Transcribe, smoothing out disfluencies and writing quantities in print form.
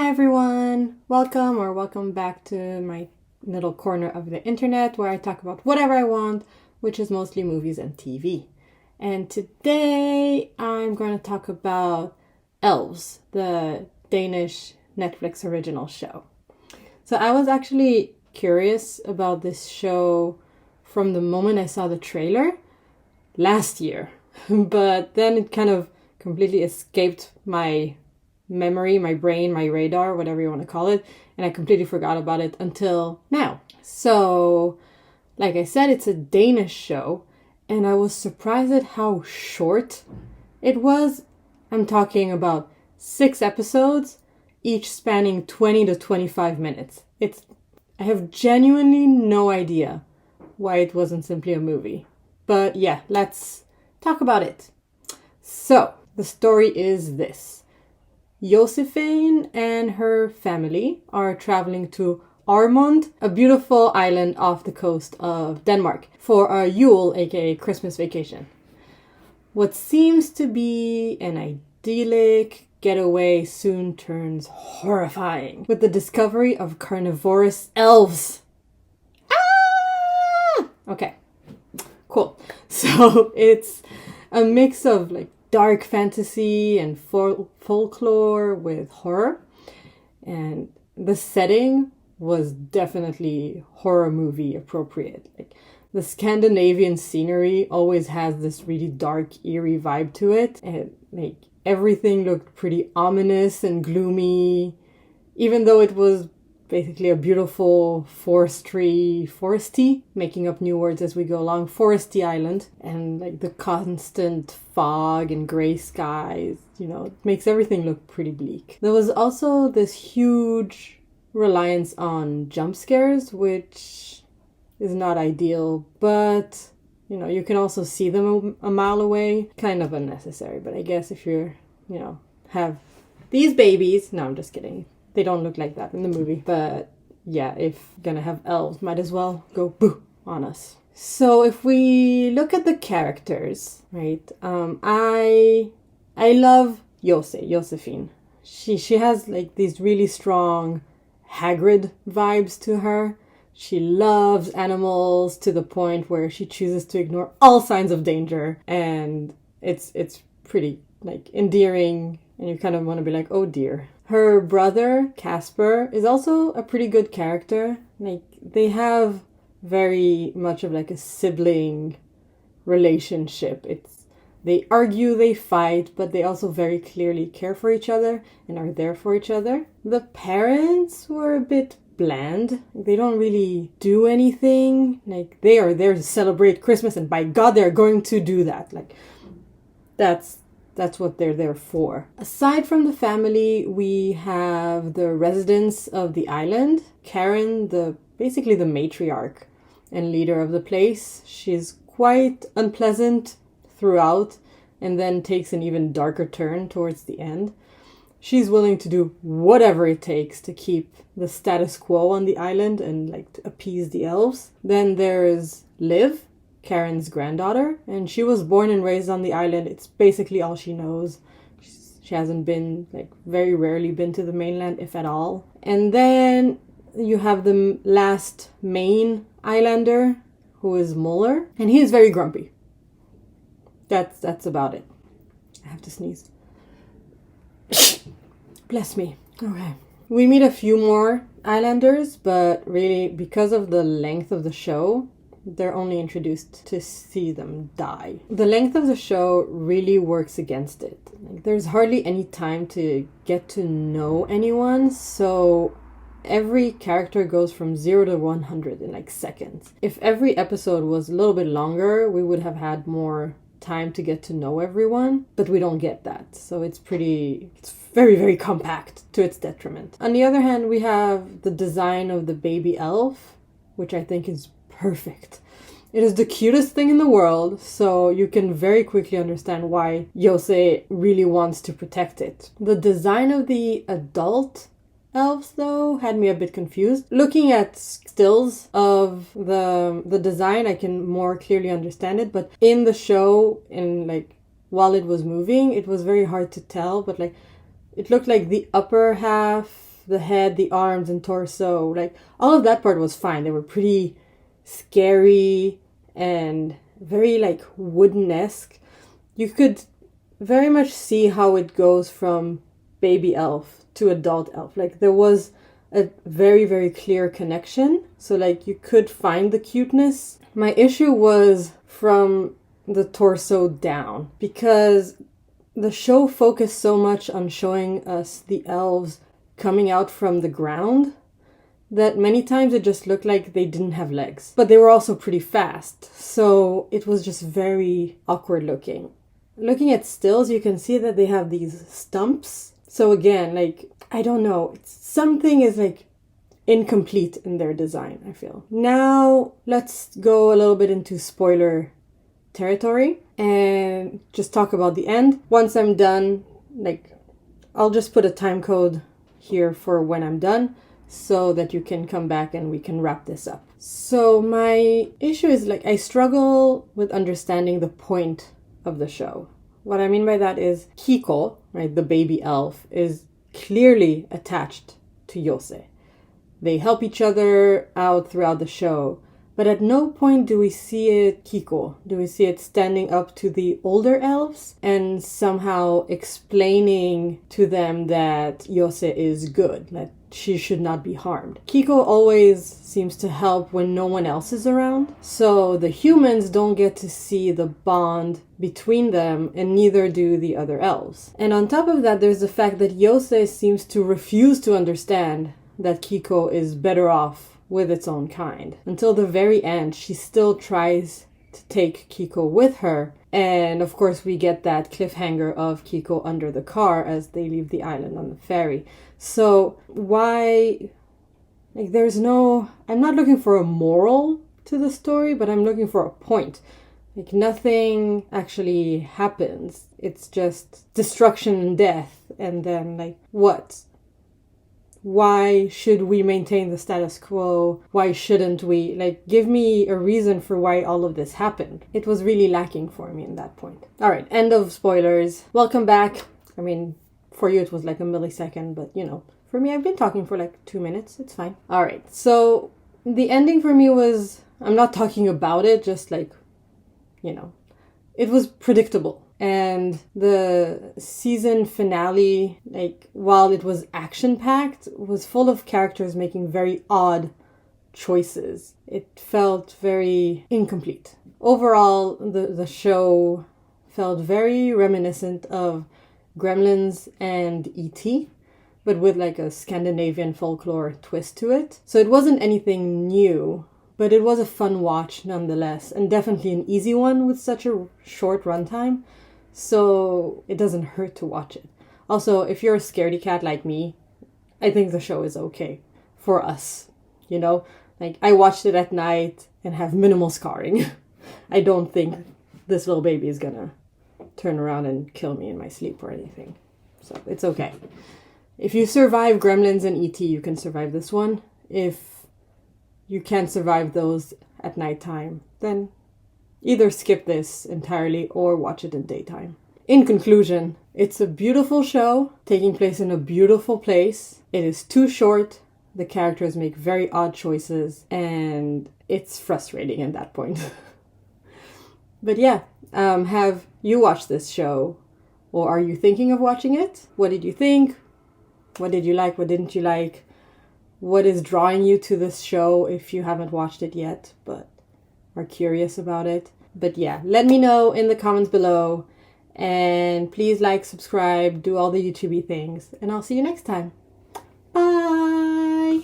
Hi everyone! Welcome back to my little corner of the internet where I talk about whatever I want, which is mostly movies and TV. And today I'm going to talk about Elves, the Danish Netflix original show. So I was actually curious about this show from the moment I saw the trailer last year, but then it kind of completely escaped my memory, my brain, my radar, whatever you want to call it, and I completely forgot about it until now. So, like I said, it's a Danish show, and I was surprised at how short it was. I'm talking about 6 episodes, each spanning 20 to 25 minutes. I have genuinely no idea why it wasn't simply a movie. But yeah, let's talk about it. So, the story is this. Josephine and her family are traveling to Ormond, a beautiful island off the coast of Denmark, for a Yule, aka Christmas vacation. What seems to be an idyllic getaway soon turns horrifying with the discovery of carnivorous elves. Ah! Okay, cool. So it's a mix of dark fantasy and folklore with horror, and the setting was definitely horror movie appropriate. The Scandinavian scenery always has this really dark, eerie vibe to it, and everything looked pretty ominous and gloomy, even though it was basically a beautiful foresty, making up new words as we go along, foresty island, and the constant fog and gray skies, it makes everything look pretty bleak. There was also this huge reliance on jump scares, which is not ideal, but you can also see them a mile away. Kind of unnecessary, but I guess if you're, have these babies, no, I'm just kidding. They don't look like that in the movie. But yeah, if gonna have elves, might as well go boo on us. So if we look at the characters, right? I love Josephine. She has these really strong Hagrid vibes to her. She loves animals to the point where she chooses to ignore all signs of danger, and it's pretty endearing, and you kind of want to be like, oh dear. Her brother, Casper, is also a pretty good character. They have very much of a sibling relationship. They argue, they fight, but they also very clearly care for each other and are there for each other. The parents were a bit bland. They don't really do anything. They are there to celebrate Christmas, and by God, they're going to do that. That's what they're there for. Aside from the family, we have the residents of the island. Karen, basically the matriarch and leader of the place. She's quite unpleasant throughout, and then takes an even darker turn towards the end. She's willing to do whatever it takes to keep the status quo on the island and to appease the elves. Then there's Liv, Karen's granddaughter, and she was born and raised on the island. It's basically all she knows. She hasn't been, very rarely been to the mainland, if at all. And then you have the last main islander, who is Muller, and he is very grumpy. That's about it. I have to sneeze. Bless me. Okay. We meet a few more islanders, but really, because of the length of the show, they're only introduced to see them die. The length of the show really works against it. There's hardly any time to get to know anyone, so every character goes from 0 to 100 in seconds. If every episode was a little bit longer, we would have had more time to get to know everyone, but we don't get that. So it's very, very compact to its detriment. On the other hand, we have the design of the baby elf, which I think is perfect. It is the cutest thing in the world, so you can very quickly understand why Jose really wants to protect it. The design of the adult elves, though, had me a bit confused. Looking at stills of the design, I can more clearly understand it, but in the show, while it was moving, it was very hard to tell, but it looked like the upper half the head, the arms and torso, like all of that part was fine. They were pretty scary and very like wooden-esque. You could very much see how it goes from baby elf to adult elf. Like there was a very, very clear connection. So like you could find the cuteness. My issue was from the torso down, because the show focused so much on showing us the elves coming out from the ground that many times it just looked like they didn't have legs. But they were also pretty fast, so it was just very awkward looking. Looking at stills, you can see that they have these stumps. So again, like, I don't know, something is like incomplete in their design, I feel. Now, let's go a little bit into spoiler territory and just talk about the end. Once I'm done, like, I'll just put a time code here for when I'm done so that you can come back and we can wrap this up. So my issue is like I struggle with understanding the point of the show. What I mean by that is Kiko, right, the baby elf, is clearly attached to Yose. They help each other out throughout the show, but at no point do we see it Kiko. Do we see it standing up to the older elves and somehow explaining to them that Yose is good, that she should not be harmed. Kiko always seems to help when no one else is around, so the humans don't get to see the bond between them, and neither do the other elves. And on top of that, there's the fact that Yose seems to refuse to understand that Kiko is better off with its own kind. Until the very end, she still tries to take Kiko with her. And of course, we get that cliffhanger of Kiko under the car as they leave the island on the ferry. So why, like, I'm not looking for a moral to the story, but I'm looking for a point. Like, nothing actually happens. It's just destruction and death. And then, like, what? Why should we maintain the status quo? Why shouldn't we? Like, give me a reason for why all of this happened. It was really lacking for me in that point. All right, end of spoilers. Welcome back. I mean, for you it was like a millisecond, but you know, for me I've been talking for like 2 minutes. It's fine. All right, so the ending for me was, I'm not talking about it, just like, you know, it was predictable. And the season finale, like, while it was action-packed, was full of characters making very odd choices. It felt very incomplete. Overall, the show felt very reminiscent of Gremlins and E.T., but with like a Scandinavian folklore twist to it. So it wasn't anything new, but it was a fun watch nonetheless, and definitely an easy one with such a short runtime. So it doesn't hurt to watch it. Also, if you're a scaredy cat like me, I think the show is okay for us. You know, like, I watched it at night and have minimal scarring. I don't think this little baby is gonna turn around and kill me in my sleep or anything. So it's okay. If you survive Gremlins and E.T., you can survive this one. If you can't survive those at nighttime, then either skip this entirely or watch it in daytime. In conclusion, it's a beautiful show taking place in a beautiful place. It is too short. The characters make very odd choices, and it's frustrating at that point. But yeah, have you watched this show? Or are you thinking of watching it? What did you think? What did you like? What didn't you like? What is drawing you to this show if you haven't watched it yet, but are curious about it? But yeah, let me know in the comments below. And please like, subscribe, do all the YouTubey things. And I'll see you next time.